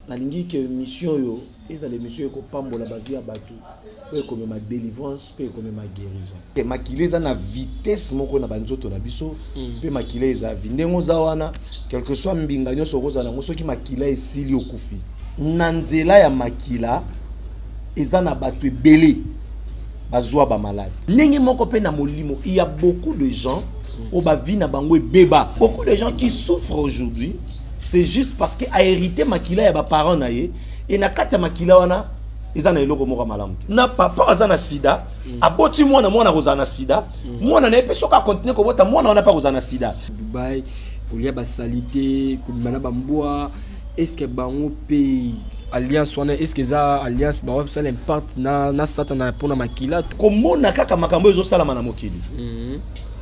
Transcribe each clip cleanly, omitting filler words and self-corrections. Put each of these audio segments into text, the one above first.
nalingi que mission yo et dans les missions ko pambola ba vie abatu pe comme ma délivrance pe comme ma guérison et makile za na vitesse moko na banzoto na biso pe makile za vindengo za wana quelque soit mbinga nyoso koza na soki makila esili okufi na nzela ya makila eza na batu ebele bazwa ba malade ndenge moko pe na molimo. Il y a beaucoup de gens au ba vie na bango beba, beaucoup de gens qui souffrent aujourd'hui. C'est juste parce que a hérité makila ya ba parents na ye et na kati ya makila wana eza na eloko moko malamu na papa azana sida aboti mwana kozana sida mwana na epe soka continuer ko bota mwana wana pa kozana sida Dubaï pour lier ba salité ko bana bamboa. Est-ce que bango pe alliance wana est-ce que ça alliance ba ça l'impact na satana pour na makila komona kaka makambo ezo sala na mokili.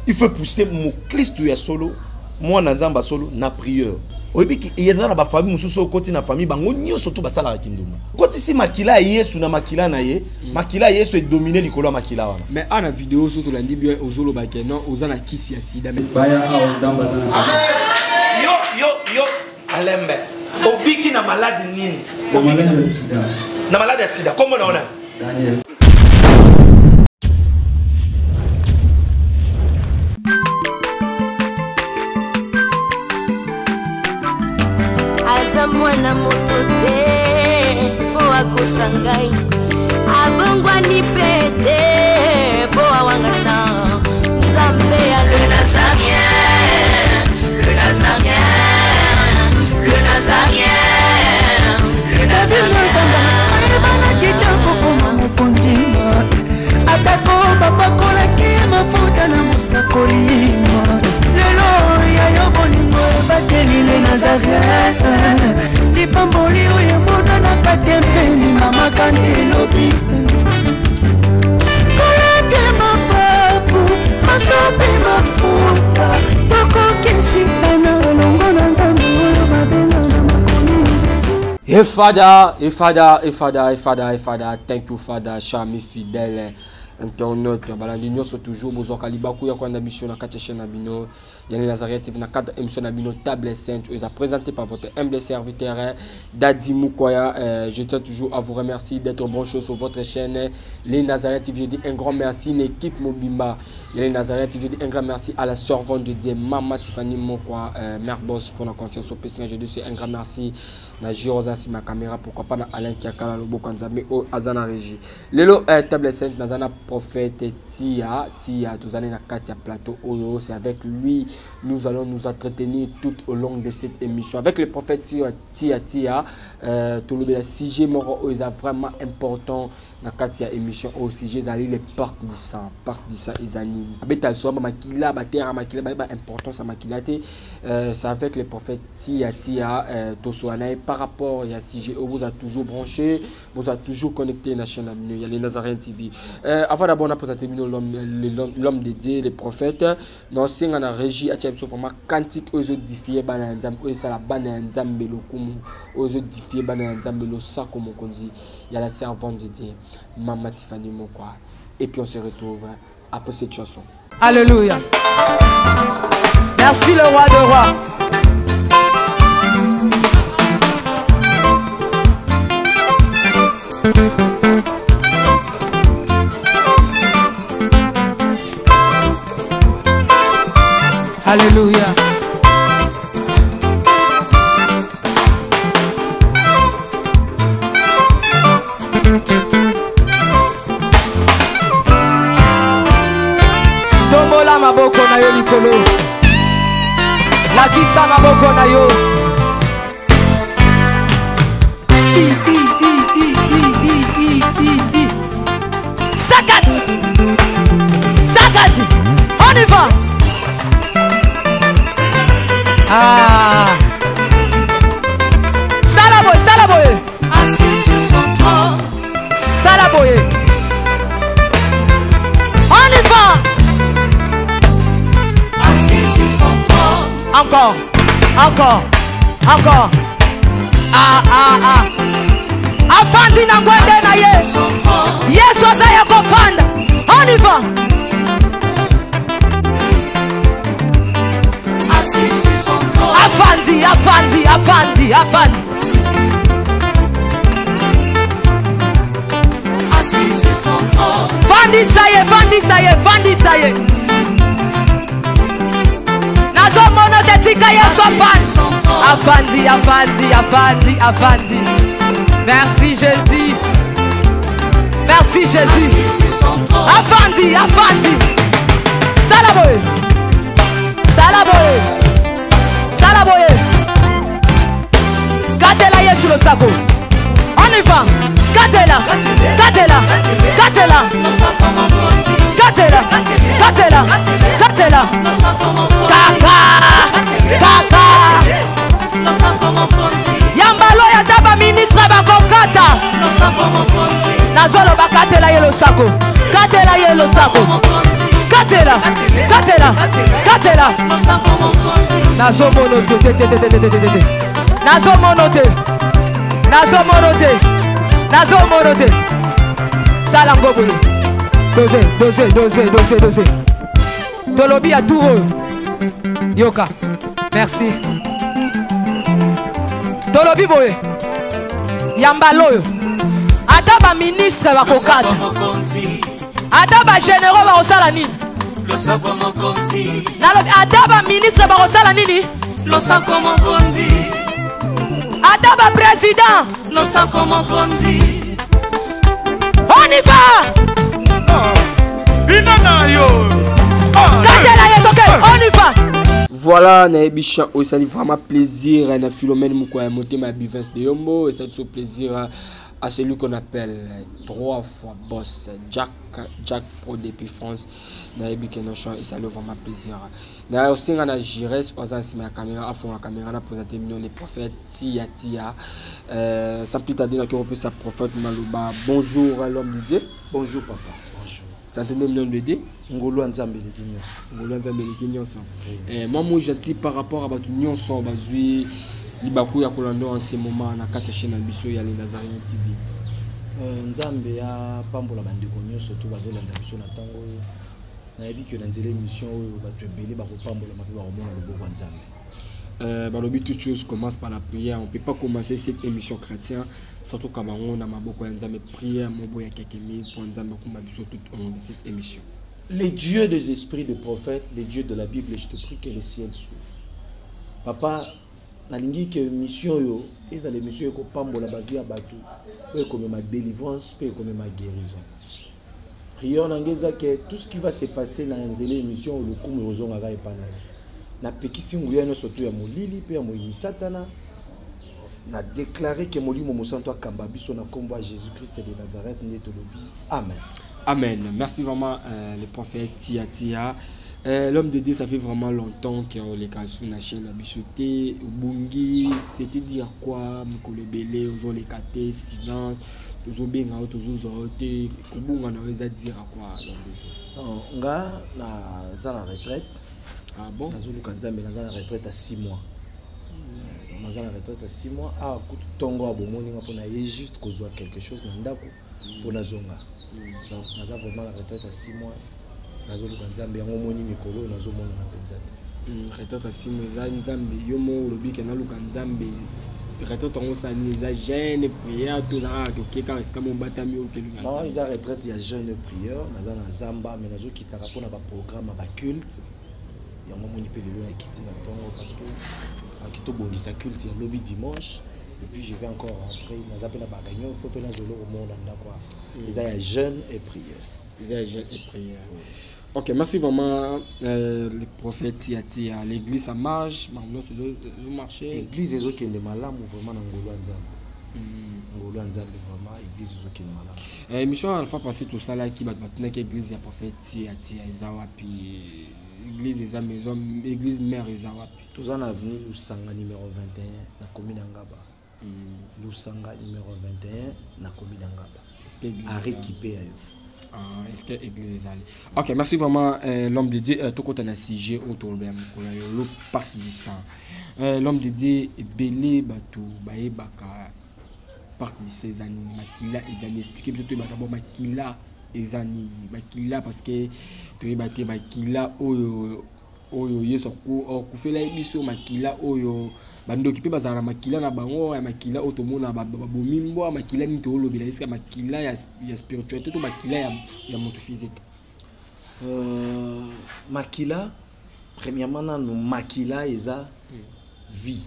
Il faut pousser mon Christ ya solo mwana nzamba solo na prière. Oyebi il y a dans ba famille mususu côté na famille bango nyo surtout basala la kinduma. Côté si makila Yesu na makila na ye, makila Yesu est dominé likolo makila wana. Mais ana vidéo surtout lundi bien ozolo ba keno ozana kisi ya sida. Baya a nzamba sana. Yo alembe. Obiki na malade nini? Na malade ya sida. Comment on a? Daniel. Mwana moto te po akosangai abongwa ni pete po awangata Nzambe ya le Nazarien, le Nazarien, le Nazarien, le Nazarien. Bana kitoko koma mukondima atako babakola ki mafuta na musakolima lelo ya yobolingo bateli le Nazarien. Pamboli oye mona na katembeni mama kandelobi koleke mapapu masope mafuta toko kesitana longo na nzambe oyo babenga na makomi Fada, thank you Fada, chami fidèle internaute balandi nyonso toujours bozo kalibaku ya kwa na mission na kati chaîne Nabino yani Nazareth TV na cadre émission Nabino table sainte est présenté par votre humble serviteur Dadi Mukwaya. Je tiens toujours à vous remercier d'être branché sur votre chaîne les Nazareth TV. Je dis un grand merci l'équipe Mobimba les Nazareth TV. Je dis un grand merci à la servante de Dieu Mama Tiffany Mokwa mère boss pour la confiance au PC. Je dis un grand merci na Jiroza si ma caméra pourquoi pas na Alain Kiakala Lobo Kanzambe au Azana Régie lelo table sainte Nazana prophète Tia tous années na Katia plateau Oyo. C'est avec lui nous allons nous entretenir tout au long de cette émission avec le prophète Tia tout le sujet moro est vraiment important na Katia émission au sujet zali les portes du sang ezani abeta so makila batera makila ba importance à makilate c'est avec le prophète Tia to soana par rapport à sujet vous a toujours branché vous a toujours connecté na chaîne Nabino il y a les Nazareth TV avant d'abord on a présenté l'homme de Dieu le prophète non singa na régie a tchep so vraiment cantique aux édifier bana nzambe o sala bana nzambe lokumu aux édifier bana nzambe lo sako mokonzi il y a la servante de Dieu Mama Tiffany Mokwa et puis on se retrouve après cette chanson. Alléluia. Merci le roi de rois. Alléluia. Tombola maboko na yo likolo. Lakisa maboko na yo. Sakati. Sakati. On y va. Ah. Salaboye. Assis sur son trône. Salaboye. On y va. Assis sur son trône. Encore. Afandi na ngwende na ye. Yesu azaya kofanda. On y va. Assis sur son trône. Afandi. vandisa ye nazomona tetika yesu afandi merci Jésus afandi salaboye katela yesu le sako on y va katela kaka yambalo ya taba ministre bakokata nazolo bakatela ye lo sako katela nazomono te sala ngobo dose tolobi ya tour yoka merci tolobi boye yambalo oyo ata ba ministre bakokata ata ba généraux bakosala nini nalobi ata ba ministre bakosala nini ata ba président on y va on y va. Voilà, Naébichan, ça fait vraiment plaisir à Philomène Moukoua monter ma bivence de Yombo et ça fait plaisir à celui qu'on appelle 3 fois boss Jack Pro depuis France. Naébichan et ça fait vraiment plaisir. Na aussi on a Jires aux ma caméra à fond la caméra on a présenté les prophètes Tia sans plus tarder on peut sa prophète Malouba. Bonjour à l'homme de Dieu. Bonjour papa. Bonjour. Santé millions de Dieu. Ngolo Nzambe les Nyonso. Moi gentil par rapport à votre Nyonso bazui libaku ya kolando en ce moment na kati chaîne biso ya les Nazarien TV. Nzambe ya pambola bandeko nyonso to bazolanda biso na tango na yebi que na nzela émission oyo bato ebele bakopambola mabe bakomona loboko Nzambe. Balobi toute chose commence par la prière. On ne peut pas commencer cette émission chrétienne surtout quand on a maboko ya Nzambe prière mobo ya quelques minutes pour Nzambe kumba biso tout au long de cette émission. Les dieux des esprits de prophètes, les dieux de la Bible, je te prie que le ciel s'ouvre. Papa, nalingi que mission yo et dans l'émission ko pambola ba vie abatu, et comme ma délivrance, et comme ma guérison. Prions nangeza que tout ce qui va se passer dans l'émission le kumu ozonga ga epana. Na pekisi nguya no soto ya molili pe ya moyini satana. Na déclaré que molimo mosanto akamba biso na kombo Jésus-Christ de Nazareth ndetolobi. Amen. Amen. Merci vraiment le prophète Tia. L'homme de Dieu, ça fait vraiment longtemps qu'on les casse sur la chaîne à Bichoté, Bungi, c'était dire quoi, Mikole Belé, aux les catés, silence, aux benga, aux autres, au bunga, on a dire à quoi. Non, on a la retraite. Ah bon? On a la retraite à 6 mois. On a la retraite à 6 mois. Ah, coup de tongo à Bomoni, on a juste qu'on soit quelque chose, pour la zonga. Donc, on a vraiment la retraite à 6 mois. On a Nzambe yango moni mikolo nazomona na penza te. Retraite à 6 mois Nzambe yomo lobi ke na luka Nzambe retraite on sani za jeune prière tout là que ka est-ce que mon batami o kelinga. Non, ils a retraite ya jeune prière, naza na Zamba mais nazo ki tara pona ba programme ba culte. Yango moni pe lelo na kiti na tongo parce que akito bongisa culte ya lobi dimanche et puis je vais encore rentrer naza pe na ba réunion faut pe na zolo au monde anda quoi. Ils a jeune et prière. Ils a jeune et prière. Ok, merci vraiment le prophète Tia. L'église ça marche, maintenant c'est le marché. L'église est ok de malam ou vraiment Ngolo Nzambe. Ngolo Nzambe vraiment église est ok de malam. Mission alpha passer tout ça là qui va maintenant que l'église ya prophète Tia Ezawa puis église des maison église mère Ezawa. Tous en avenue Lusanga numéro 21 na commune Ngaba. Lusanga numéro 21 na commune Ngaba. Est-ce que à récupérer. Est-ce que l'église est allée? Ok, merci vraiment l'homme de Dieu. Tout côté un sujet autour de le parc du sang. L'homme de Dieu est belé batou baé baka parc de ces années. Makila les années expliquer plutôt d'abord makila les années makila parce que tu es battu makila oyo yeso okufela biso makila oyo bandoki pe bazala makila na bango ya makila otomona bomimbo makila ni to lobela iska makila ya spiritualité to makila ya moto physique. Makila premièrement nanu makila eza vie.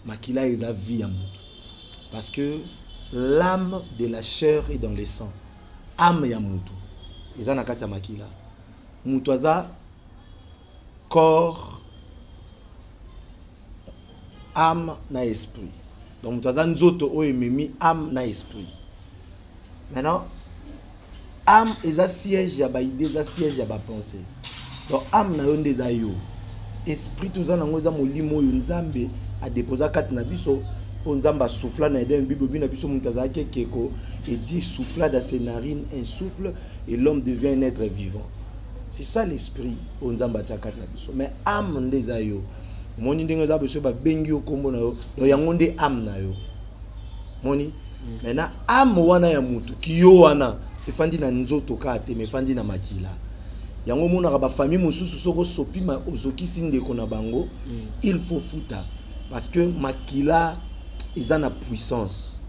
Makila eza vie ya moto. Parce que l'âme de la chair est dans le sang. Âme ya moto. Eza na kati ya makila. Moto aza corps, âme na esprit. Donc moto aza nzoto oyo ememi âme na esprit. Maintenant âme eza siège ya ba idée, eza siège ya ba pensée. Donc âme na yo nde eza yo. Esprit toza nango eza molimo oyo Nzambe a déposé kati na biso. Nzamba souffla na Eden Bible na biso mutaza keko et Dieu souffla dans ses narines un souffle et l'homme devient un être vivant. C'est ça l'esprit Nzamba tchakat na biso. Mais âme ndeza yo. Moni ndenge za biso ba bengi okombo na yo. Do yango nde âme na yo. Moni maintenant âme wana ya mutu ki yo wana efandi na nzoto kate me efandi na makila. Yango mona ba famille mosusu soko sopima ozokisi ndeko na bango il faut futa parce que makila ils ont la puissance.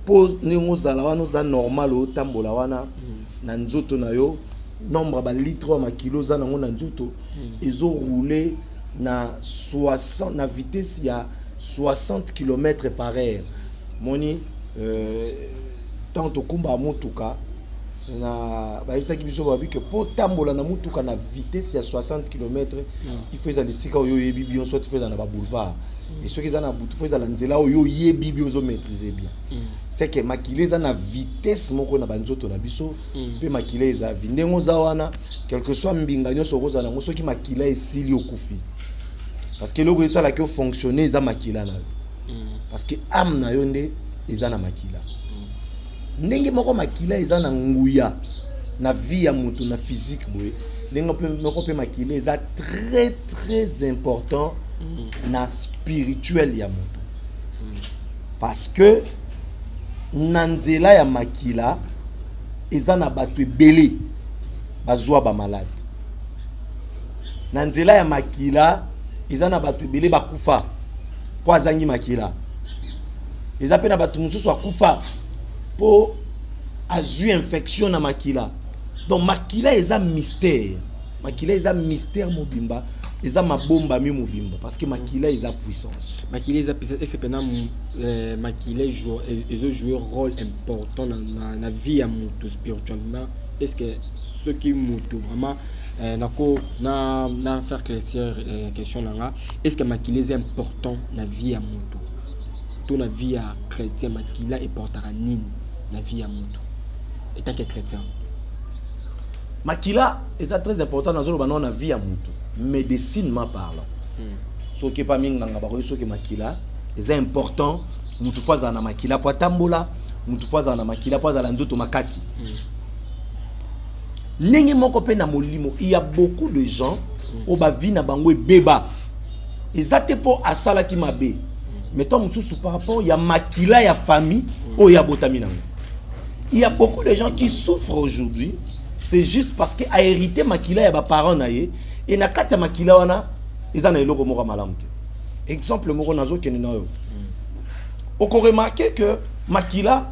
Pour nous za normal au tambola wana na nzoto na yo nombre ba litre ma kilo za nango na nzoto ils ont roulé na 60 na vitesse ya 60 km par heure. Moni tant to kumba mutuka na ba isa ki biso ba bi que pour tambola na mutuka na vitesse ya 60 km il faut les sika yo yebi bien soit fait dans la boulevard. Et ceux qui sont dans bout faut dans nzela oyo yebi bi ozo maîtriser bien. C'est que makile za na vitesse moko na banzoto na biso pe makile za vindengo za wana quel que soit mbinga nyoso koza na ngoso ki makila esili okufi. Parce que logo ça la que fonctionner za makila na. Parce que âme na yo nde eza na makila. Ndenge moko makila eza na nguya na vie ya mutu na physique boye. Ndenge moko pe makila eza très très important na spirituel ya moto. Parce que nanzela ya makila eza na batu ebele bazwa ba malade. Nanzela ya makila eza na batu ebele bakufa po azangi makila. Eza pe na batu mususu akufa po azwi infection na makila. Donc makila eza mystère. Makila eza mystère mobimba. Ils ont ma bombe à mobimba parce que makila ils ont puissance. Makila ils ont puissance et c'est pendant makila ils jouent un rôle important dans la vie à moto spirituellement. Est-ce que ceux qui moto vraiment na faire clair question là est-ce que makila est important dans la vie à moto? Tout la vie à chrétien makila est portera nini la vie à moto étant que chrétien. Makila est très important dans la vie à moto. Médicinement parlant. Ce qui est pas minganga baroyo ce qui makila est important mutu fois na makila po tambola mutu fois na makila po za nzoto makasi. Ndenge moko pe na molimo il y a beaucoup de gens au ba vie na bango beba. Ezate po asala ki mabe. Mettons mususu par rapport il y a makila ya famille o ya botamina. Il y a beaucoup de gens qui souffrent aujourd'hui, c'est juste parce que a hérité makila ya ba parents na ye. Et na kati ya makila wana eza na eloko moko malamu te. Exemple moko nazo kene na yo. Oko remarquer que makila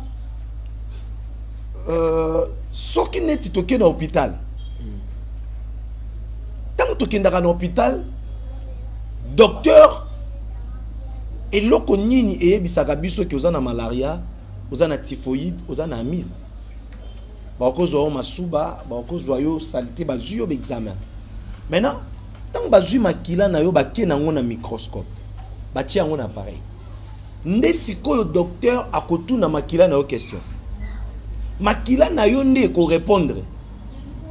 soki neti toke na hôpital. Tant tokendaka na hôpital docteur eloko nini eyebisaka biso ke oza na malaria, oza na typhoïde, oza na amine. Ba okozwa yo masuba, ba okozwa yo salité bazwi yo examen. Maintenant, tant que bazui makila na yo bakie nango na microscope, batie yango na appareil. Nde sikoyo docteur akotuna makila na yo question. Makila na yo nde ko répondre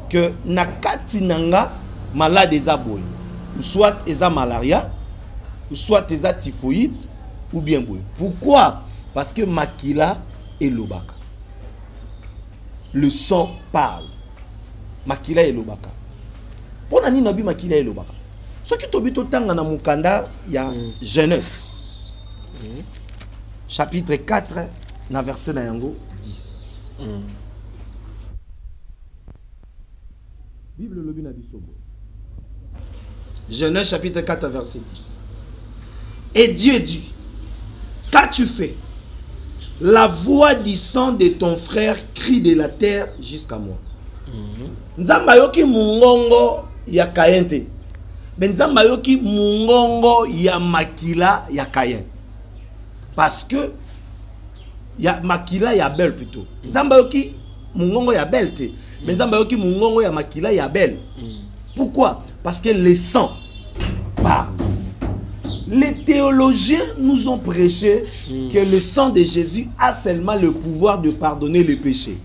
que na kati nanga malade eza boy, ou soit eza malaria, ou soit eza typhoïde ou bien boy. Pourquoi? Parce que makila est lobaka. Le sang parle. Makila est lobaka. Pour nani nabi makila elobaka. Ce qui tobi totanga na mukanda ya Genèse. Chapitre 4 na verset na yango 10. Bible lobi na biso. Genèse chapitre 4 verset 10. Et Dieu dit, qu'as-tu fait? La voix du sang de ton frère crie de la terre jusqu'à moi. Nzamba yoki mungongo ya Kayente. Ben nzamba yoki mungongo ya makila ya Kayen. Parce que ya makila ya Abel plutôt. Nzamba yoki mungongo ya Abel te. Ben nzamba yoki mungongo ya makila ya Abel. Pourquoi? Parce que le sang parle. Les théologiens nous ont prêché que le sang de Jésus a seulement le pouvoir de pardonner les péchés.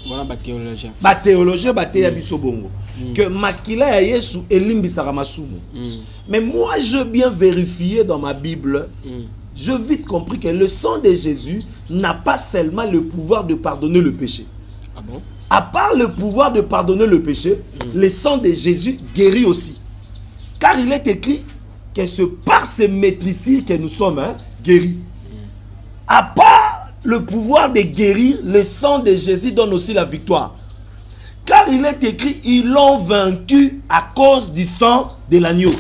Voilà, les théologiens. Les théologiens, que makila ya Yesu elimbisaka masumu. Mais moi, je bien vérifié dans ma Bible, je vite compris que le sang de Jésus n'a pas seulement le pouvoir de pardonner le péché. Ah bon? À part le pouvoir de pardonner le péché, le sang de Jésus guérit aussi. Car il est écrit que c'est par ces maîtrises que nous sommes guéris. À part le pouvoir de guérir, le sang de Jésus donne aussi la victoire. Car il est écrit, ils l'ont vaincu à cause du sang de l'agneau.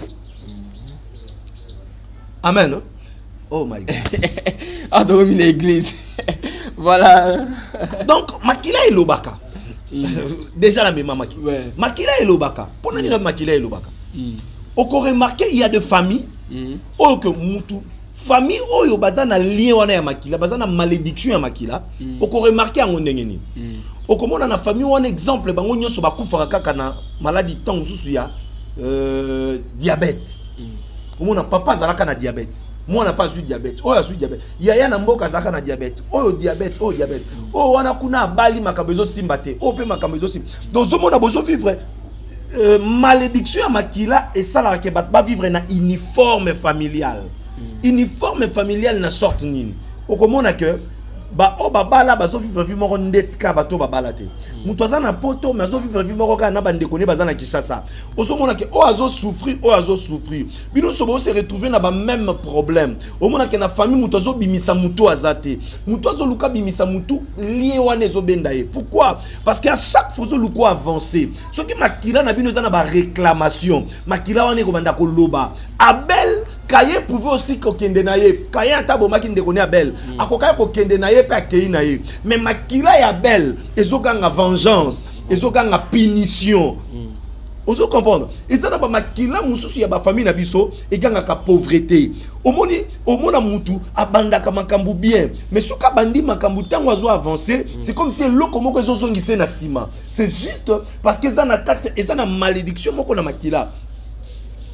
Amen. Oh my God. Ah, donc une église. Voilà. Donc, makila et l'obaka. Déjà la même makila. Ouais. Makila et l'obaka. Pour nous dire makila et l'obaka. On peut remarquer il y a des familles où que mutu famille oyo bazana lien wana ya makila bazana malédiction ya makila on peut remarquer en ndengeni on komona na famille un exemple bango nyonso bakufaka kaka na maladie tant mususu ya diabète omona papa zalaka na diabète moi n'a pas eu diabète oyo asu diabète yaya na mboka zalaka na diabète oyo diabète oyo diabète o wana kuna bali makabezo simba te o pe makabezo simba donc omona bozo vivre malédiction à makila et ça là que va vivre na uniforme familial. Uniforme familial na sorte nini. Au comment on a que ba o babala bazo vivre vie moko ndetika bato babala te. Muto za na poto mais azo vivre vie moko kana bande kone bazana Kinshasa. Oso mona que o azo souffrir. Bino sobo se retrouver na ba même problème. O mona que na famille muto azo bimisa muto azate. Muto azo luka bimisa muto lien wane zo bendaye. Pourquoi? Parce qu'à chaque fois zo luko avancer. Ce qui makila na bino za na ba réclamation. Makila wane ko banda ko loba. Abel Kaye pouvait aussi kokende na ye. Kaye atabomaki ndekoni Abel. Akoka kokende na ye pe akei na ye. Mais makila ya Abel ezokanga vengeance, ezokanga punition. Ozo comprendre. Ezana ba makila mususu ya ba famille na biso eganga ka pauvreté. Omona mutu abandaka makambu bien. Mais soka bandi makambu tango azo avancer, c'est comme si loko moko ezozongise na sima. C'est juste parce que ezana malédiction moko na makila.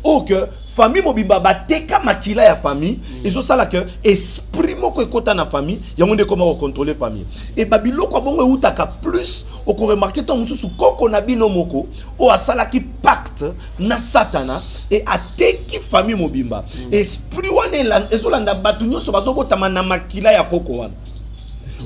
Oh que famille mobimba bateka makila ya famille ezo sala que esprit moko ekota na famille yango nde comment contrôler famille et babilo kwa bongo utaka plus o ko remarquer ton mususu koko na bino moko o asala ki pacte na satana et ateki famille mobimba esprit wana ezo landa batu nyoso bazobotama na makila ya koko wana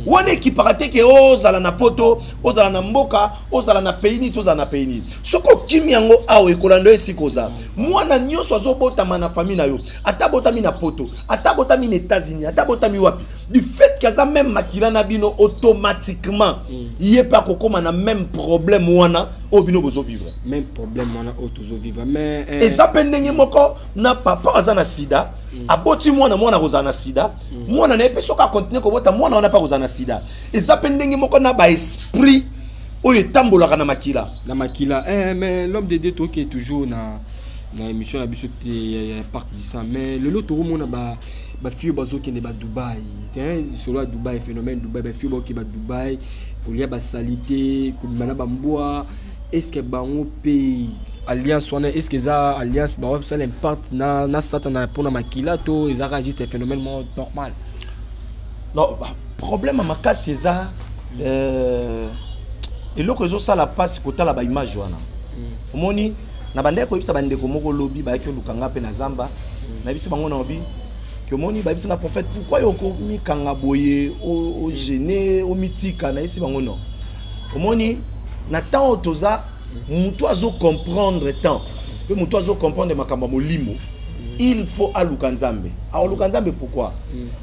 wane ki parate ke ozala na poto ozala na mboka ozala na pays tozala na pays soko kimi yango awe ekolando esikoza mwana nyonso azobotama na famille na yo atabotami na poto atabotami na États-Unis atabotami wapi du fait que ça même makila na bino automatiquement yé pas kokoma na même problème wana o bino bozo vivre même problème wana o tozo vivre mais et ça pendenge moko na papa azana sida aboti mwana kozana sida mwana na epeso ka continuer ko bota mwana wana pa kozana sida et ça pendenge moko na ba esprit oyo tambolaka na makila mais l'homme de Dieu qui est toujours na émission la biso te part de ça mais le lot mona ba fio bazo ki ne ba Dubaï solo à Dubaï phénomène Dubaï ba fio ki ba Dubaï pour lier ba salité ko bana ba mboa est-ce que ba on pays alliance wana est-ce que ça alliance ba ça l'impact na satana pour na makila to ezaka juste un phénomène normal non problème ma cas c'est ça et loko ezo sala passe kotala ba image wana omoni na bande ko ibisa bande ko moko lobby ba ki lukanga pe na zamba na bisi bango na obi que moni ba bisi na prophète pourquoi yoko mi kanga boye o gêner o mitika na isi bango non omoni na temps otoza mutu azo comprendre temps pe mutu azo comprendre makamba molimo il faut aluka nzambe aluka nzambe pourquoi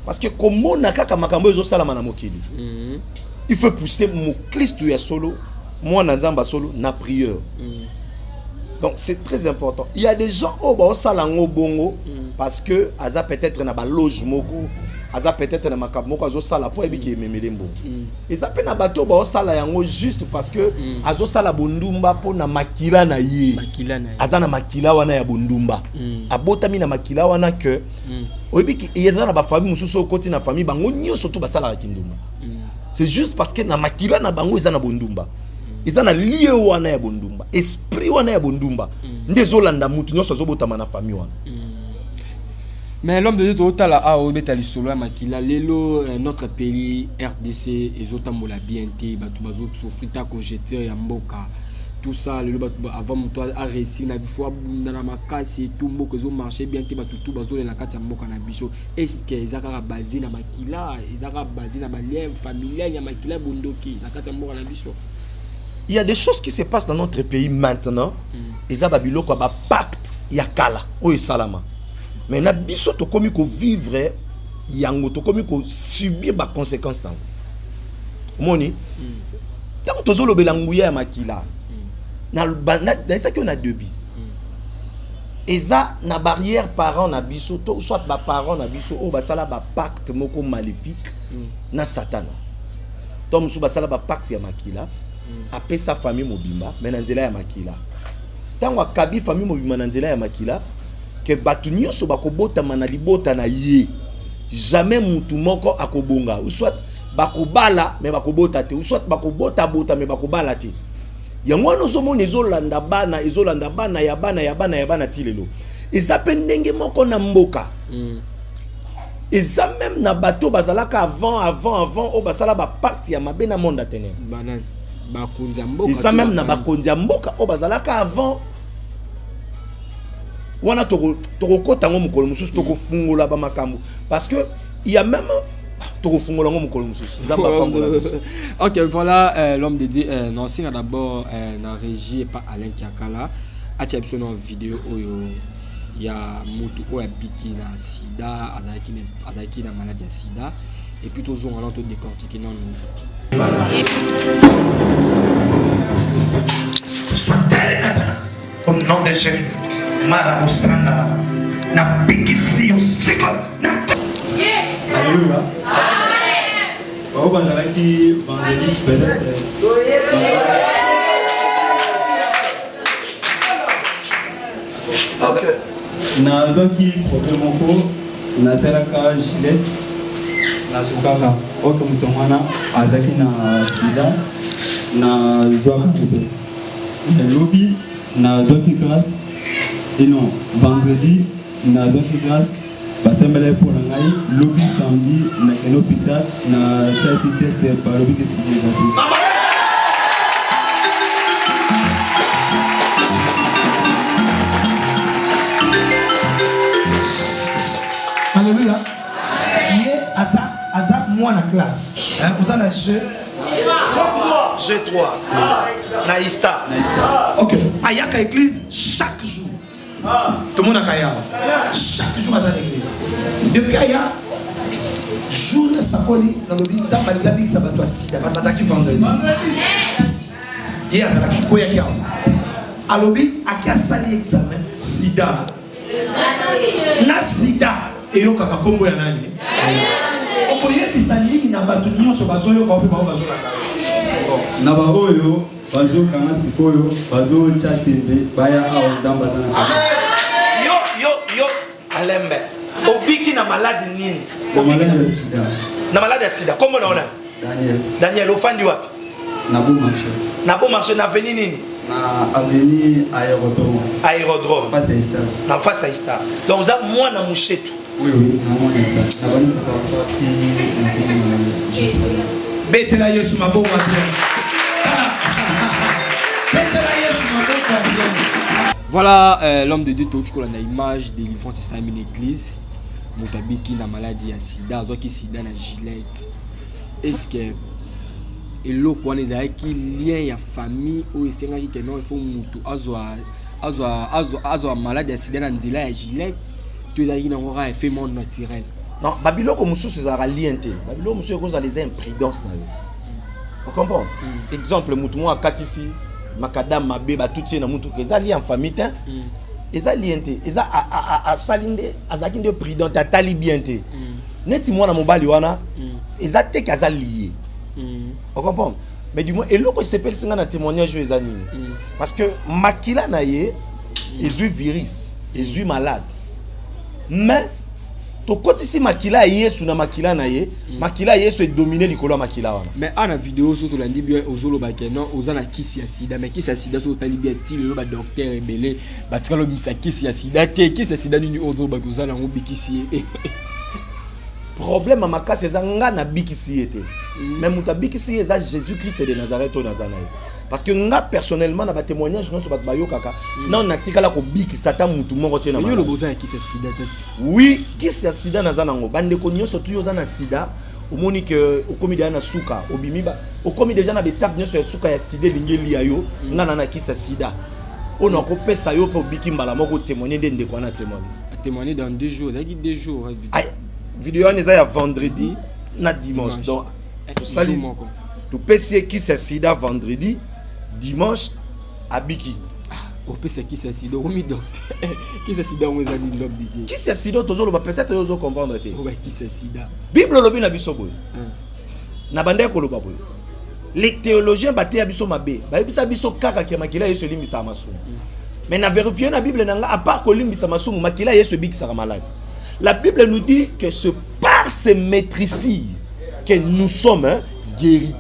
parce que comme na kaka makambo ezo sala na mokili il faut pousser mon Christ ya solo moi na nzamba solo na prière Donc c'est très important. Il y a des gens au bas salango bongo parce que aza peut-être na ba loge moko, aza peut-être na makab moko azo sala po ebiki memelembo. Et ça peut na bato ba sala yango juste parce que azo sala bondumba po na makila na ye. Aza na makila wana ya bondumba. Abotami na makila wana que ebiki yeza na ba famille mususu koti na famille bango nyoso to ba sala ya kindumba. C'est juste parce que na makila na bango eza na bondumba. Ils ont lié wana ya bondumba, esprit wana ya bondumba. Ndezolanda mutu nyoso azobotama na famille wana. Mais l'homme de Dieu totala a obetali solo makila lelo notre pays RDC ezotambola bien te batu bazo souffrita conjeteur ya mboka. Tout ça lelo batu avant mutu a réussi na bifo abunda na makasi tout mboka zo marcher bien te batu tout bazo na kati ya mboka na biso. Est-ce que ezaka basé na makila, ezaka basé na ba lien familial ya makila bondoki na kati ya mboka na biso? Il y a des choses qui se passent dans notre pays maintenant. Et ça, Babylone, quoi, pacte, yakala, ou salama. Mais na biso to komi ko vivre, yango to komi ko subir ba conséquences dans. Moni, tant que tozolo belangouya ya makila, na ça qu'on a deux bi. Et ça, na barrière parents na biso, soit ba parents na biso, ou ba sala ba pacte moko maléfique, na satana. Tom sou ba sala ba pacte ya makila. Après sa famille mobimba mais nanzela ya makila tango akabi famille mobimba nanzela ya makila que batu nyonso bakobota na libota na ye jamais mutu moko akobonga ou soit bakobala mais bakobota te ou soit bakobota bota mais bakobala te yango wana ozomona ezolanda bana ya bana tilelo eza pe ndenge moko na mboka eza même na bato bazalaka avant o basala ba pacte ya mabe na monde atene et ça même na bakonzi ya mboka o bazalaka avant wana toko kota ngo mukolo mususu toko fungola ba makambo parce que il y a même toko fungola ngo mukolo mususu nzamba pambola. OK, voilà l'homme de Dieu non singa d'abord na régie pas Alain Kiakala a tia biso na vidéo oyo ya mutu oya biki na sida azaki na maladie ya sida et puis tous on allons tout décortiquer non au nom de Jésus, Marabusana, na bikisi au cycle. Alléluia. Au bazalaki vendredi peut-être. Nazaki problème moko nasalaka Gillette nazokaka oke mutu wana azaki na sida na zwaka mpe lobi nazwaki grâce et non vendredi nazwaki grâce basembele pour ngai lobi samedi na un hôpital na sasi test par lobi que c'est déjà. Alléluia. Asa moi na classe. Vous avez G3. Naïsta. Ok. Ayaka église chaque jour. Tout le monde a kaya. Chaque jour à l'église. Depuis Aya, jour de Sakoli, dans le but, ça va être la ça va être sida. Ça va être vendredi. Hier, ça va être quoi ya? Alobi, à qui a sali examen? Sida. Na sida. Et yo kaka kombo ya nani? Okoye bisali na batu nyonso bazoyo ko pe ba bazola. Na ba oyo bazo kanga sikoyo bazo chatebe baya awa nzamba sana. Yo alembe. Obiki na malade nini? Na malade ya sida. Na malade ya sida. Kombo naona? Daniel ofandi wapi? Na bon marché. Na bon marché na veni nini? Na avenue aérodrome. Aérodrome. Face à Ista. Na face à Ista. Donc ça moi na mouchetu. Oui, na moi Ista. Na bani parti Betela Yesu maboko bien. Betela Yesu maboko bien. Voilà l'homme de Dieu tu connais l'image de délivrance de Simon église. Mutabiki na maladie ya sida, azoki sida na Gillette. Est-ce que et l'eau qu'on est avec lien ya famille ou c'est ngaki que non il faut mutu azwa maladie ya sida na nzela ya Gillette tu as na ngora effet monde naturel. Non, Babylone comme mususu ezala lien te. Babylone mususu cause les imprudences na yo. On comprend? Exemple mutu mo akatisi makadam mabe ba tout na mutu que ça li en famille te eza liente eza a salinde azaki de prudent atali bien te neti mwana mobali wana eza te kaza lié on comprend mais du moins eloko s'appelle singa na témoignage eza nini parce que makila na ye ezui virus ezui malade mais to côté si makila yesu na makila na ye makila yesu est dominé likolo makila wana mais ana vidéo surtout la ndi bien ozolo ba ke non ozana kisi ya sida mais kisi ya sida so tali bien ti le ba docteur ebele ba tikalo misa kisi ya sida te kisi ya sida nini ozolo ba kozala ngo bikisi problème makasi eza nga na bikisi ete mais muta bikisi eza Jésus Christ de Nazareth o nazana parce que nga personnellement na ba témoignage non so ba bayokaka non natikala ko bikisa ta mutu moko te na yo le besoin kisi ya sida te oui kisi ya sida nazana ngo bande ko nyoso tu yo za na sida omoni que okomi déjà na suka obimi ba okomi déjà na betap nyoso ya suka ya sida lingeli ayo nga na kisi ya sida on a coupé ça yo pour biki mbala moko témoigner de quoi na témoigner dans 2 jours il y a 2 jours vidéo on est à vendredi na dimanche donc tout ça tout PC qui c'est sida vendredi dimanche à biki au PC qui c'est sida omi docteur qui c'est sida on est ani lob di qui c'est sida tozolo peut-être ozo comprendre te qui c'est sida bible lobi na biso boy na bande ko loba boy les théologiens baté ya biso mabe ba bisa biso kaka ke makila yeso limbisa masumu mais na vérifier na bible nanga à part ko limbisa masumu makila yeso bikisa malade. La Bible nous dit que c'est par ces maîtrises que nous sommes guéris.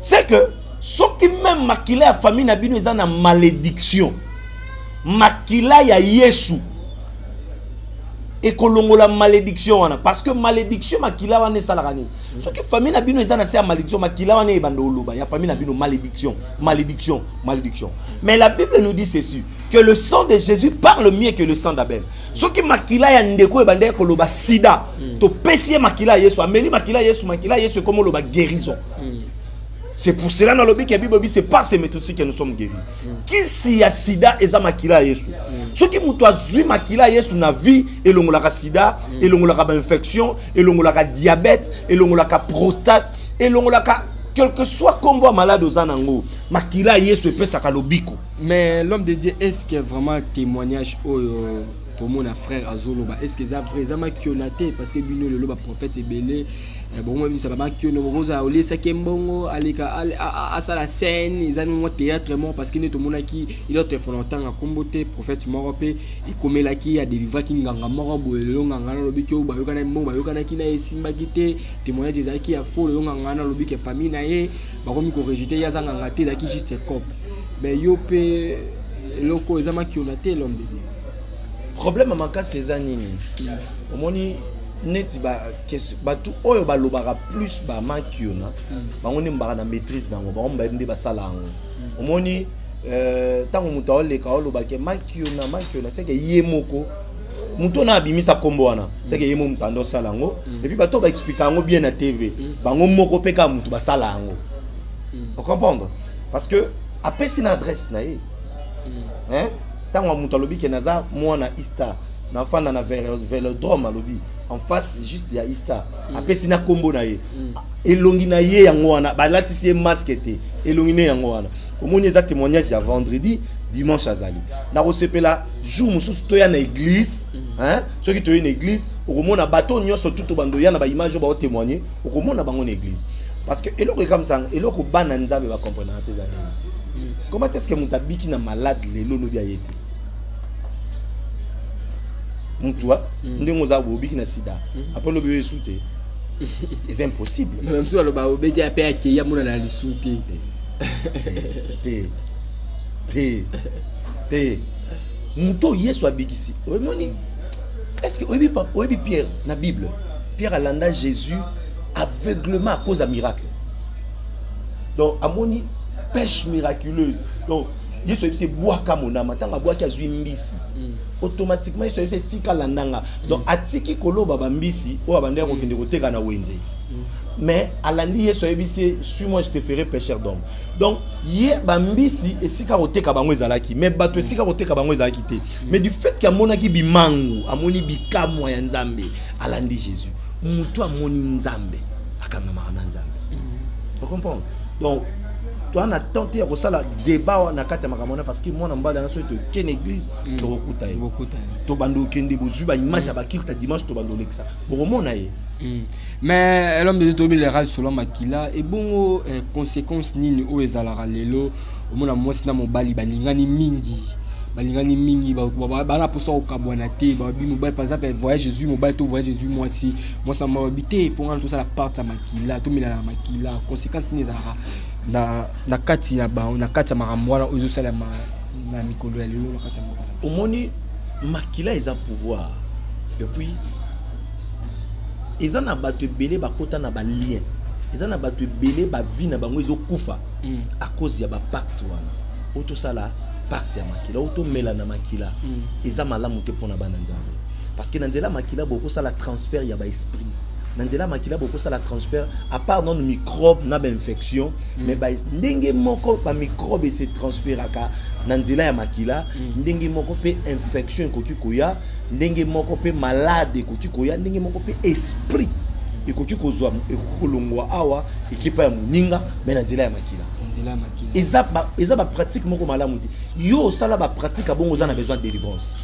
C'est que ce qui même makila la famille n'a pas une malédiction. Makila ya Yesu. Et que l'on la malédiction parce que malédiction makila wane salarani. Ce qui famille n'a pas une malédiction makila wane bandoloba. Ya famille n'a pas une malédiction. Mais la Bible nous dit ceci que le sang de Jésus parle mieux que le sang d'Abel. Ce qui makila ya ndeko ebande ko loba sida to pesie makila Yesu ameli makila Yesu comme loba guérison. C'est pour cela dans le Bible que la Bible dit c'est pas ces méthodes que nous sommes guéris. Qui si ya sida eza makila Yesu. Ce qui muto azui makila Yesu na vie et longolaka sida et longolaka infection et longolaka diabète et longolaka prostate et longolaka quel que soit combo malade aux anango makila Yesu pesa kalobiko. Mais l'homme de Dieu est-ce que vraiment témoignage tout mon frère azolo est-ce que ça vraiment kionate parce que bino le prophète ebele bon moi ça va kiono rosa au lesa kembongo alika à la scène ils ont un théâtre moi parce que tout mon qui il a téléphone temps à comboter prophète morope et comme là qui a délivrer qui nganga moro boelo nganga na lobi ko bayokana mbongo bayokana ki na esimba kite témoignage des qui a faux le nganga na lobi que famille na ye ba komi ko rejeter ya nganga te qui juste cop mais yo pe loko ezama kionate l'homme de Dieu. Problème manka César-nini. Omoni neti ba tout oyo ba lobaka plus ba makiona. Ba ngoni mbaka na maîtrise dango ba omba ndé ba sala ngo. Omoni tango muto oleka olobake makiona c'est que yemoko muto na abimisa kombo wana. C'est que yemo mutando sala ngo et puis ba to ba expliquer ngo bien na TV. Ba ngo moko peka muto ba sala ngo. Vous comprenez? Parce que après c'est une adresse na ye. Hein? Tant on mutalobi que naza moi na Ista na fana na Vélodrome alobi en face juste ya Ista après sina kombo na ye elongi na ye yango wana balati si masque te elongi ne yango wana omoni za témoignage ya vendredi dimanche azali na resepela jour mususu to ya na église hein ceux qui to ya na église okomona bato nyoso tuto bando ya na ba image ba témoigner okomona bango na église parce que eloko comme ça eloko bana nzambe ba comprendre te zaneli. Comment est-ce que mutabiki na malade lelo lobi ayete Moutoua, nous avons na sida. Après le bébé souté, c'est impossible. Même si le bébé a payé qu'il y a mon analyse souté. Moutou yesu abikisi. Est-ce que oui Pierre na Bible, Pierre a landa Jésus aveuglement à cause d'un miracle. Donc amoni pêche miraculeuse. Donc yesu c'est bois kamona matanga bois ka zui mbisi. Automatiquement il se fait tika landanga donc atiki koloba bambisi o abande ko kende ko teka na wenze mais alandi yeso ebisi suis moi je te ferai pécheur d'homme donc ye bambisi esika ko teka bango ezalaki mais bato esika ko teka bango ezalaki te mais du fait que amonaki bimangu amoni bikamwa ya nzambe alandi Jésus mutu amoni nzambe akanga marana nzambe tu comprends donc to ana tenté ya kosala débat na kati ya makamona parce que moi na mbala na so to ken église to okuta ye to bando kende bozu ba image ya bakirta dimanche to bando lexa bomona ye. Mais l'homme de tolérance selon Makila et bon conséquences nini o ezalaka lelo omona mwasi na mobali balingani mingi bana poso okabwana te ba bi mobali par exemple voyage Jésus mobali to voyage Jésus mwasi na mobité faut ngana to ça la part ya Makila to milana Makila conséquences nini ezalaka na kati ya ba na kati ya maramwana ozo sala na mikolo ya lelo na kati ya mobali omoni Makila eza pouvoir et puis ils ont abattu belé bakota na ba lien ils ont abattu belé ba vie na bango izo kufa à cause ya ba pacte wana auto sala pacte ya Makila auto mela na Makila ils ont malamu te pona bana nzambe parce que nanzela Makila boko sala transfert ya ba esprit nanzela Makila boko sala transfert à part non microbe na ba infection mais ba ndenge moko ba microbe se transféraka nanzela ya Makila ndenge moko pe infection koki koya ndenge moko pe malade ekoki koya ndenge moko pe esprit ekoki kozwa ekolongwa awa ekipa ya muninga mais na nzela ya Makila eza ba pratique moko malamu te yo sala ba pratique abongo za na besoin de délivrance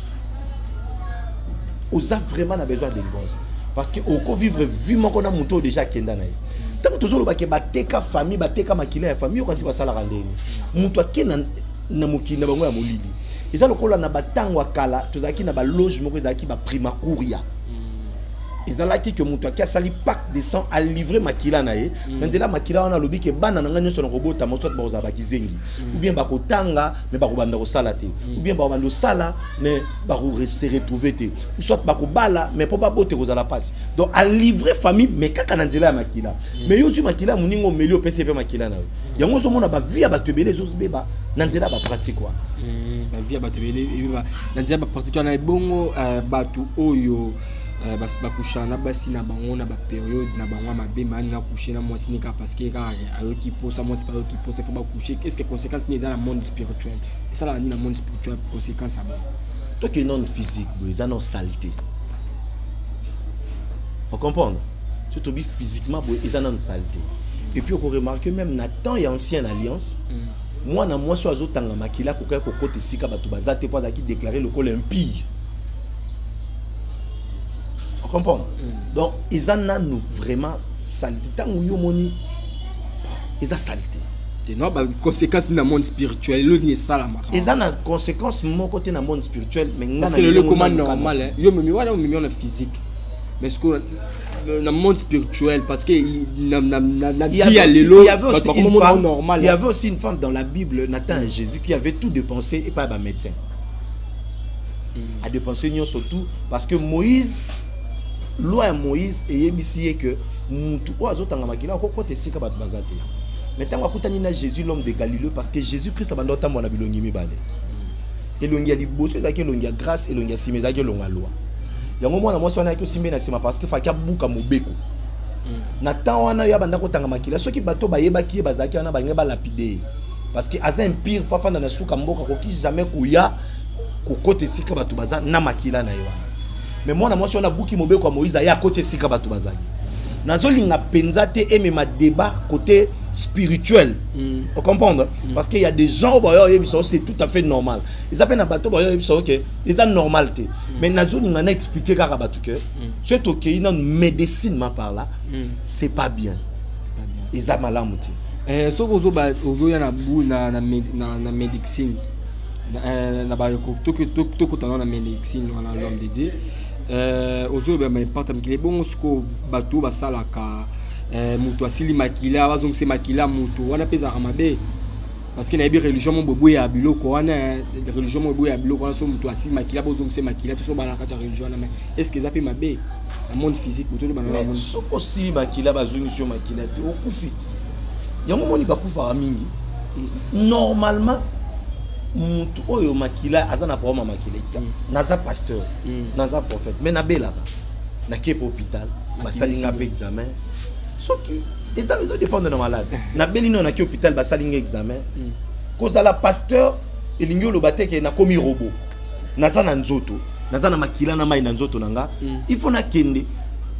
oza vraiment na besoin de délivrance parce que oko vivre vie moko na muto déjà kenda na ye tant tozolo ba ke bateka famille bateka Makila ya famille okansi basala randeni muto akena na mokili na bango ya molili eza lokola na batango akala tozaki na ba loge moko ezaki ba prima couria ezalaki que mutu akia sali pack de sang à livrer Makila na ye nzela Makila wana lobi ke bana nanga nyonso na kobota mo soit ba ozaba kizengi ou bien ba kotanga mais ba kobanda ko sala te ou bien ba bando sala mais ba se retrouver te ou soit ba kobala mais po ba bote ko zala passe donc à livrer famille mais kaka na nzela ya Makila mais yo tu Makila muningo melio pese pe Makila na yo yango so mona ba via ba tebele zo beba na nzela ba pratique quoi ba via ba tebele na nzela ba pratique na bongo batu oyo basi bakushana basi na bango na ba période na bango mabe mani na coucher na mwasi nika parce que ayoki posa mwasi pa ayoki posa faut ba coucher qu'est-ce que conséquence ni dans le monde spirituel et ça là ni dans le monde spirituel conséquence à bon toi qui non physique ils ont saleté on comprend surtout physiquement ils ont saleté et puis on remarque même na temps et ancienne alliance moi na moi so azotanga Makila ko kote sika batu bazate po azaki déclarer le col impie. Comprendre. Donc ils en ont nous vraiment saleté tant yo moni ils a saleté de non ba conséquence dans le monde spirituel le ni ça la ma ils en a conséquence mon côté dans le monde spirituel mais parce que le commande normal yo me wala million na physique mais ce que dans le monde spirituel parce que il y avait aussi une femme dans la Bible Nathan et Jésus qui avait tout dépensé et pas un médecin a dépensé surtout parce que Moïse loi Moïse et yebisi que mutu ozo tanga Makila ko kote sika bat bazate mais tango akutani na Jésus l'homme de Galilée parce que Jésus Christ abando tambo na bilongi mibale elongi ya liboso ezaki elongi ya grâce elongi ya sima ezaki elongi ya loi yango mwana mwasi wana yaki simbe na sima parce que faki abuka mobeko na temps wana ya banda ko tanga Makila soki bato bayebaki ye bazaki wana bange ba lapide parce que aza impire fafanda na suka mboka ko ki jamais kuya ko kote sika bato baza na Makila na yo mais moi na moi si on a bouki mobeko Moïse ya côté sika batu bazali nazolinga penza te et même débat côté spirituel on comprendre parce qu'il y a des gens c'est tout à fait normal ils appellent na bato OK ils sont normal te mais nazolinga na expliquer kaka batu que c'est OK une médecine ma par là c'est pas bien ils a malamu te so ozo ya na bu na médecine na ba to na médecine on a l'homme de Dieu ozo ba m'importe qu'il est bon ce que bateau ba salaka mutu asili Makila bazong se Makila mutu wana peza amabe parce que na bi religion mo bobo ya biloko wana religion mo bobo ya biloko wana so mutu asili Makila bazong se Makila to so bana kata religion na mais est-ce que ça peut mabe le monde physique mutu le bana monde so aussi Makila bazong sur Makila te okufit yango moni bakufa mingi normalement mutu oyo Makila azana problème Makila naza pasteur naza prophète mais na belaka na kepo hôpital basalinga pe examen soki ils dépendent de malade na belino na ke hôpital basalinga examen koza la pasteur elingi lo bateke na komi robot naza na nzoto naza na Makila na mai na nzoto nanga il faut na kende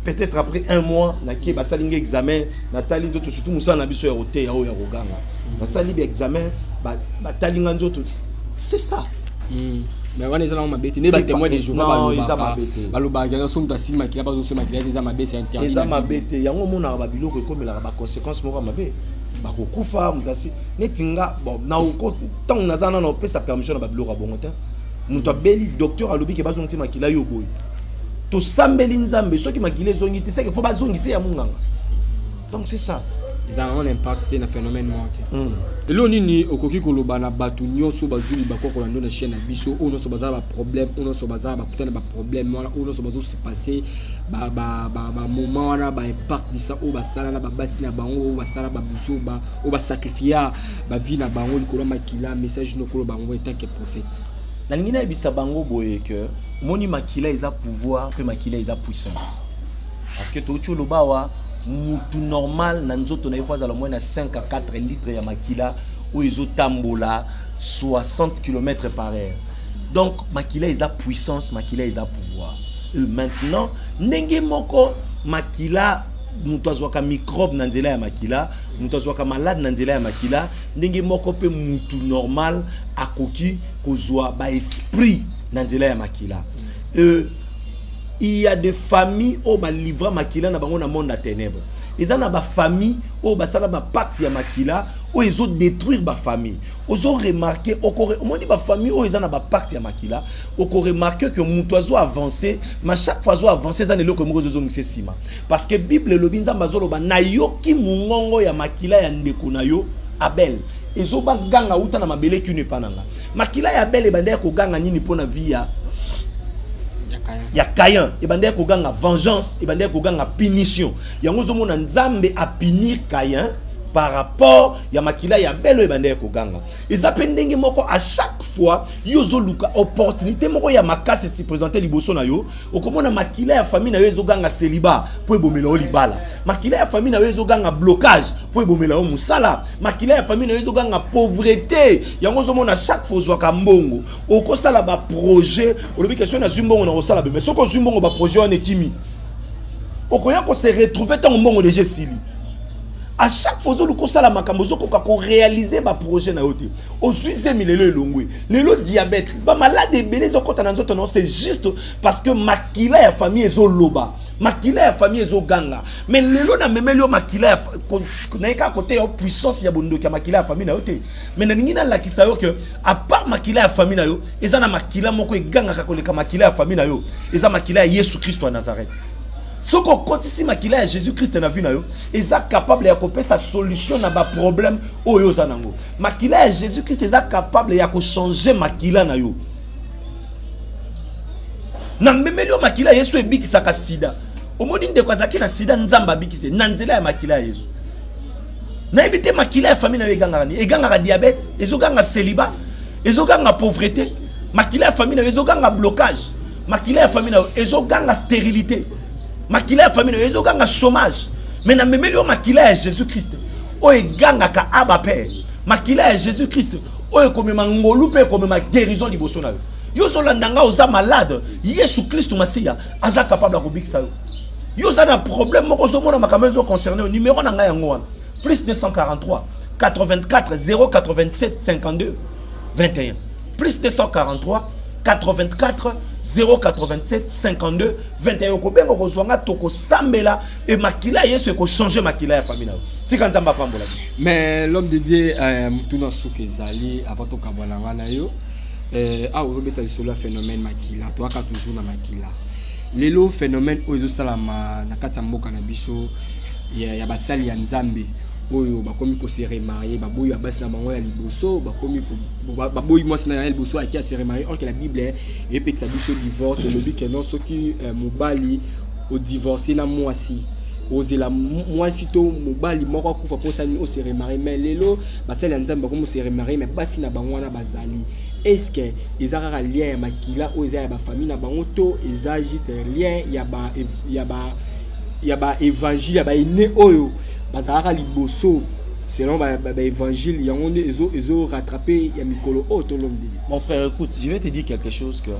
peut-être après un mois naki basalinga examen natali ndoto surtout musa na biso ya hotel ya oya koganga basali bi examen batalinga ndoto c'est ça. Mais on est là on m'a bêté ne ba témoin des jours non ils a m'a bêté baloba ya so muta sima ki ba zo so makila ils a m'a bêté interdit ils a m'a bêté yango mona ba biloko comme la ba conséquence moko mabe ba kokufa mutasi netinga bon na ko tant nazana na opesa permission na ba biloko bongo te muta beli docteur alobi ke bazongti makila yo boy to sambeli nzambe soki makila ezongi te c'est que faut bazongisa ya munganga donc c'est ça. Ils ont un impact sur le phénomène morte. Et là, on est au coquille koloba na batu nyonso bazuli bako kolando na chaîne biso on so bazala ba problème on so bazala ba putain ba problème on so bazo se passer ba moment na ba impact disa o ba sala na ba basi na bango o ba sala ba buso ba o ba sacrifier ba vie na bango likolo makila message no kolo bango tant que prophète. Na lingina bisa bango boye que moni makila ils a pouvoir pe makila ils a puissance. Parce que to chulo bawa mutu normal na nzoto na fois à la moins 5 à 4 litres ya makila ou izo tambola 60 km par heure. Donc makila ils a puissance, makila ils a pouvoir. Et maintenant ndenge moko makila mutu azwaka microbe na nzela ya makila, mutu azwaka malade na nzela ya makila, ndenge moko pe mutu normal akoki kozwa ba esprit na nzela ya makila. Il y a des familles où ba livra makila na bango na monde à ténèbres. Ils en a ba famille où ba sala ba pacte ya makila où ils ont détruire ba famille. Ils ont remarqué au moins ba famille où ils en a ba pacte ya makila, au remarqué que mutozo avancé, mais chaque fois zo avancer ça ne le comme zo ngise sima. Parce que Bible le binza mazolo ba nayoki mungongo ya makila ya ndeko nayo Abel. Ils ont ba ganga uta na mabele qui ne pananga. Makila ya Abel e bande ko ganga nini pona via ya Caïn et bande ko ganga vengeance et bande ko ganga punition yango zo mona nzambe a punir Caïn par rapport ya makila ya belo e bande ko ganga ezapendenge moko à chaque fois yozo luka opportunité moko ya makasi se présenter liboso na yo okomona makila ya famille na yo ezo ganga célibat po ebomela o libala makila ya famille na yo ezo ganga blocage po ebomela o musala makila ya famille na yo ezo ganga pauvreté yango zo mona chaque fois zo ka mbongo okosala ba projet olobi question na zumbongo na osala be mais soko zumbongo ba projet on ekimi okoya ko se retrouver tant mbongo déjà sili. À chaque fois que vous avez réalisé un projet, vous le diabète, c'est juste parce que makila ya famille est loba, makila ya famille est ganga. Mais lelo na memelo makila na côté puissance ya bondo ka makila ya famille na yote. Mais na ngina la kisayo que à part makila ya famille na yo, ezana makila moko ganga ka koleka makila ya famille na yo, ezana makila ya Yesu Christ wa Nazareth. Ce qu'on continue makila ya Jésus-Christ na vie na yo, ils sont capables de couper sa solution na ba problème o yo zanango. Makila ya Jésus-Christ ils sont capables de changer makila na yo. Na memelio makila Yesu ebiki saka sida. Omoni nde kwa zaki na sida nzamba biki se nanzela ya makila ya Yesu. Na ebite makila ya famille na yo eganga ni, eganga diabète, ezoganga célibat, ezoganga pauvreté. Makila ya famille na yo ezoganga blocage. Makila ya famille na yo ezoganga stérilité. Makila ya famille na yo ganga chômage. Mais na memelio makila ya Jésus-Christ. O eganga ka aba père. Makila ya Jésus-Christ. O ekomema ngolu pe ekomema guérison liboso na yo. Yo zolandanga oza malade. Yesu Christ Masia aza capable de kobikisa yo. Yo za na problème moko zo mona makamezo concerné au numéro na nga yango wana. Plus 243 84 087 52 21. Plus 243 84 087 52 21 kobengo kozwanga toko sambela et makila Yesu ko changer makila ya famille na. Tika nzamba pambola biso. Mais l'homme de Dieu mutuna soke zali avant to kabwana na yo a obeta sur phénomène makila to aka toujours na makila. Lelo phénomène oyo salama na kati ya mboka na biso ya basali ya nzambe oyo bakomi ko se remarier baboyi abasi na bango ya liboso bakomi baboyi mwasi na ya liboso aki a se remarier or que la Bible epekisa biso divorce le but que non soki mobali o divorcer na mwasi ozela mwasi to mobali moko akufa posa ni o se remarier mais lelo basali ya nzambe bakomi se remarier mais basi na bango na bazali. Est-ce que ils ont un lien ya makila ou ils ont ba famille na bango to ils ont juste lien ya ba évangile ya ba ine oyo bazara liboso selon ba évangile yango ne ezo rattraper ya mikolo auto lombi. Mon frère, écoute, je vais te dire quelque chose que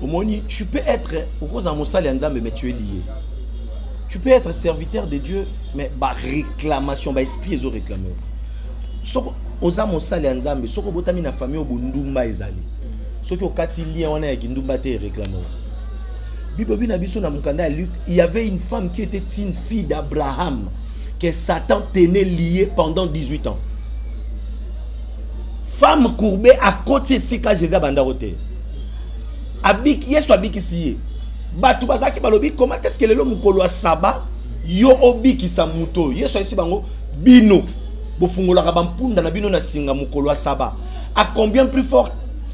au moni tu peux être au cause en mosali nzambe mais tu es lié. tu peux être serviteur de Dieu, mais bah réclamation, bah esprit ils ont réclamé. Soko ozamo sale nzambe, soko botami na famille obundumba ezali. Soko okati lien wana ya kindumba te réclamé. Bible na biso na mukanda Luc, il y avait une femme qui était une fille d'Abraham que Satan tenait liée pendant 18 ans. Femme courbée à côté sika Jésus bandarote. Abik yeso abiki siye. Batu bazaki balobi comment est-ce que lelo mukolo saba yo obiki sa muto. Yeso esi bango bino bofungola kabampunda na bino na singa mukolo saba. À combien plus fort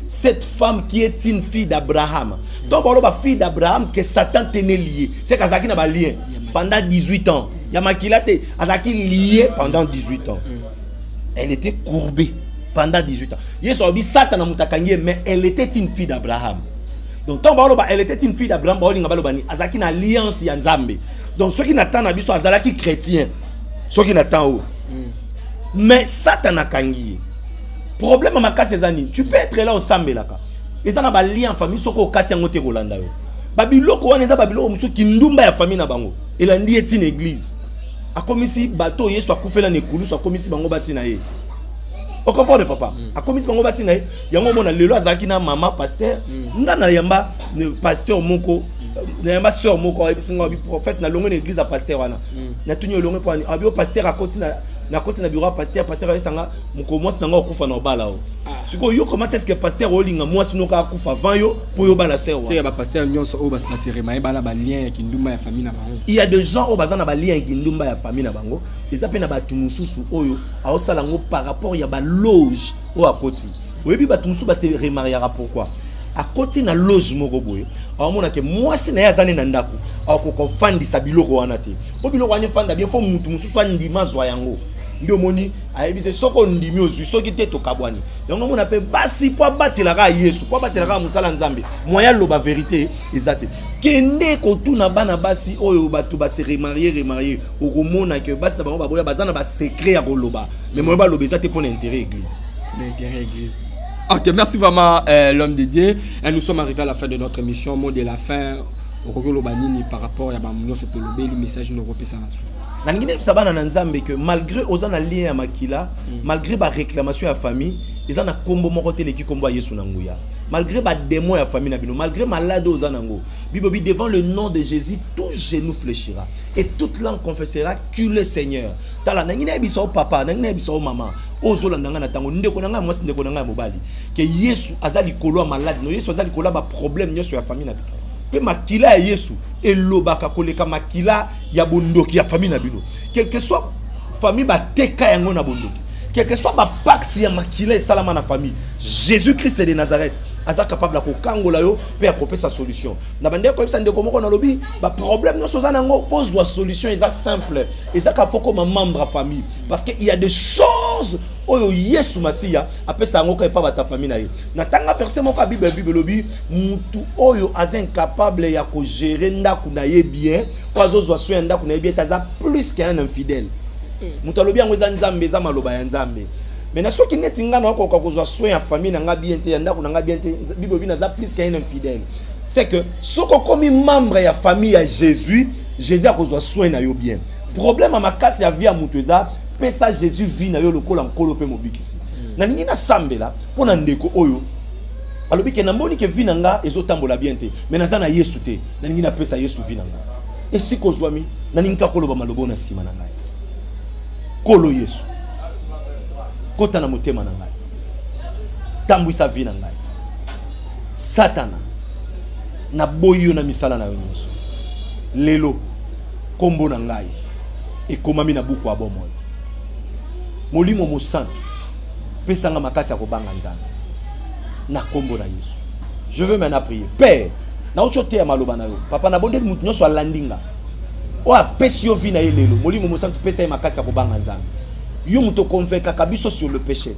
cette femme qui est une fille d'Abraham. Donc baloba fille d'Abraham que Satan tenait liée. C'est kazaki na ba lien pendant 18 ans. Yamakilate azaki liée pendant 18 ans. Elle était courbée pendant 18 ans. Yeso obi Satan na mutakangie mais elle était une fille d'Abraham. Donc, elle était une fille d'Abraham, elle a une alliance à Nzambe. Donc, ceux qui n'attendent à Biso, ils sont chrétiens. Ceux qui n'attendent. Mais Satan a kangi. Problème à ma casse, tu peux être là au Sambe. Ils ont un lien en famille, ceux qui ont Katiangote Rolanda. Babylon, quand on est dans Babylon, ceux qui n'ont pas de famille. Il a dit une église. A comme si bateau, il soit coupé dans les coulous, soit comme si bango basinaye. On comprend papa. A comme si bango basinaye, il y a un moment où le loi zakina maman pasteur, ndana yamba pasteur moko, yamba sœur moko, prophète na longue église à pasteur wana. Na tunyo longue pour abio pasteur à côté na côté na bureau pasteur sanga moko moi nanga okufa na obala o. Siko yo comment est-ce que pasteur olinga moi sino ka akufa avant yo pour yo bala sœur. C'est ba pasteur nyonso o bas passer mai bala ba lien ki ndumba ya famille na bango. Il y a des gens au bazana ba lien ki ndumba ya famille na bango. Ils appellent na batu mususu oyo a osala ngo par rapport ya ba loge o à côté. Oyebi batu mususu ba se remariera pourquoi? À côté na loge moko boye. Aomona ke mwasi na yazane na ndako. Akoko fandisa biloko wana te. Po biloko wana fanda bien fo mutu mususu andima zwa yango. Ndio moni ayebise soko ndimi ozwi soki te to kabwani. Yango mona pe basi po batela ka Yesu, po batela ka musala nzambe. Moya loba vérité ezate. Kende ko tuna bana basi oyo batu ba se remarier okomona ke basi na bango baboya bazana ba secret ya koloba. Mais moya ba loba ezate pour l'intérêt église. L'intérêt église. Ok, merci vraiment l'homme de Dieu. Et nous sommes arrivés à la fin de notre émission. Mot de la fin. Par rapport à le message nous repère ça là-dessus. Que malgré aux en lien à Makila, malgré la réclamation à la famille, ils ont un combo moroté qui combat Yesu nanguya. Malgré les démons à la famille, malgré malade aux anango, Bibobi devant le nom de Jésus, tout genou fléchira et toute langue confessera qu'il est Seigneur. Tala nangina biso papa, nangina biso maman. Ozola nangana tango ndeko nanga mwasi ndeko nanga mobali. Que Yesu azali kolo malade, no Yesu azali kolo ba problème nyo sur la famille na bino. Pe makila ya Yesu elobaka koleka makila ya bondoki ya famille na bino. Quel que soit famille ba teka yango na bondoki. Quel que soit ba pacte ya makila et salama na famille. Jésus-Christ de Nazareth aza capable ko kangola yo pe apporter sa solution. Na bande ko bisa ndeko moko na lobi ba problème no soza nango pose la solution eza simple. Eza ka foko ma membre à famille parce que il y a des choses oyo Yesu Masiya apesa ngo ka pa ba ta famille na ye. Na tanga verset moko Bible lobi mutu oyo aza incapable ya ko gérer ndaku na ye bien, ko azozwa soin ndaku na ye bien taza plus qu'un infidèle. Mutu lobi ngo za nzambe za maloba ya nzambe. Mais na soki neti ngana ko kozwa soin ya famille na nga bien te ndaku na nga bien te Bible na za plus qu'un infidèle. C'est que soko komi membre ya famille ya Jésus, Jésus a kozwa soin na yo bien. Problème à ma casse ya vie ya mutu za pesa Jésus vit na yo lokola nkolo pe mobikisi. Na ningi na sambela pona ndeko oyo alobi ke na moni ke vi nanga ezotambola bien te mais naza na Yesu te na ningi na pesa Yesu vi nanga. Et si kozwami na ningi ka koloba malobo na sima na ngai. Kolo Yesu. Kota na motema na ngai. Tambwisa vi na ngai. Satana na boyo na misala na yo nyonso. Lelo kombo na ngai ekomami na buku abomoyo. Molimo mosantu pesanga makasi ya kobanga nzambe na kombo na Yesu. Je veux maintenant prier. Père, na ochote ya maloba na yo. Papa na bonde mutu nyonso alandinga. O apesi yo vi na ye lelo. Molimo mosantu pesa ye makasi ya kobanga nzambe. Yo muto convaincre kabiso sur le péché.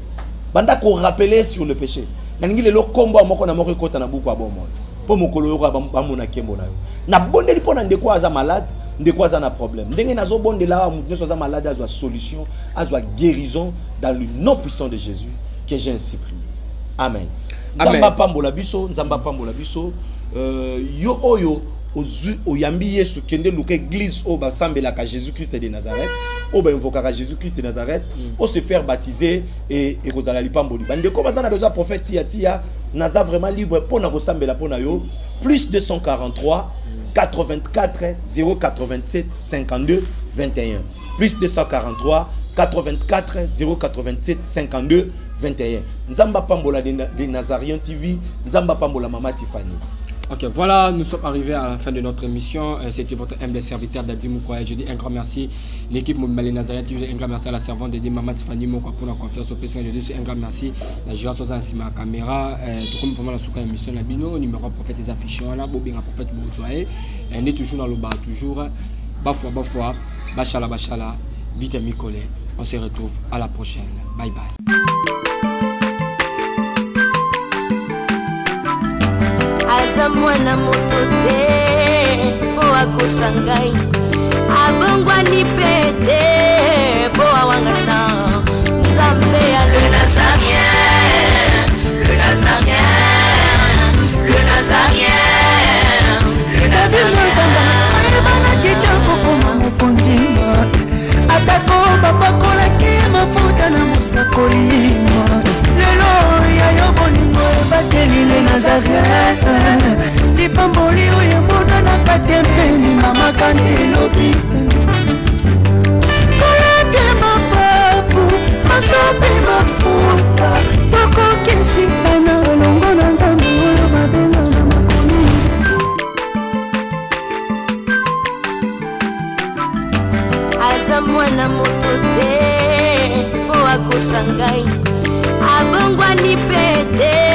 Banda ko rappeler sur le péché. Na ningi lelo kombo amoko na moko kota na buku abomoyo. Po mokolo yo ba mona kembo na yo. Na bonde li pona ndeko aza malade. De quoi ça a problème? Ndenge nazo bonde la mutu soza malade azwa solution, azwa guérison dans le nom puissant de Jésus que j'ai ainsi prié. Amen. Nzamba pambola biso, nzamba pambola biso. Yo oyo oyambi yesu kende luka église o basambelaka Jésus Christ de Nazareth o ba invokaka Jésus Christ de Nazareth o se faire baptiser et kozala lipamboli bandeko baza na besoin prophète tia naza vraiment libre pona kosambela pona yo plus 243 84 087 52 21 plus 243 84 087 52 21 Nzamba Pambola de Nazarien TV, Nzamba Pambola Mama Tiffany. Ok, voilà, nous sommes arrivés à la fin de notre émission. C'était votre humble serviteur Dadi Moukoya. Je dis un grand merci l'équipe Mobile Nazarien TV. Un grand merci à la servante de Mama Tiffany Moukoya pour la confiance au PSN. Je dis un grand merci. La gérance aux anciens ma caméra. Tout comme vraiment la souka émission la bino numéro prophète des affiches. On a beau bien prophète Bozoaé. On est toujours dans le bas, toujours. Bafwa, bachala, vite à Mikole. On se retrouve à la prochaine. Bye bye. Aza mwana moto te po akosa ngai abongwani pe te po awangata Nzambe ya le Nazarien, le Nazarien, le Nazarien, le Nazarien. Ebana kitoko koma mokondima atako babakolaki mafuta na mosakolima lelo ya yo bolingo ebateli le Nazareth lipamboli oyo emonanaka te mpeni mama kandi elobi koleke mapapu masopi mafuta tokokisikana elongo na Nzambe oyo babenga na makomi aza mwana moto te po akosa ngai abongwani pe te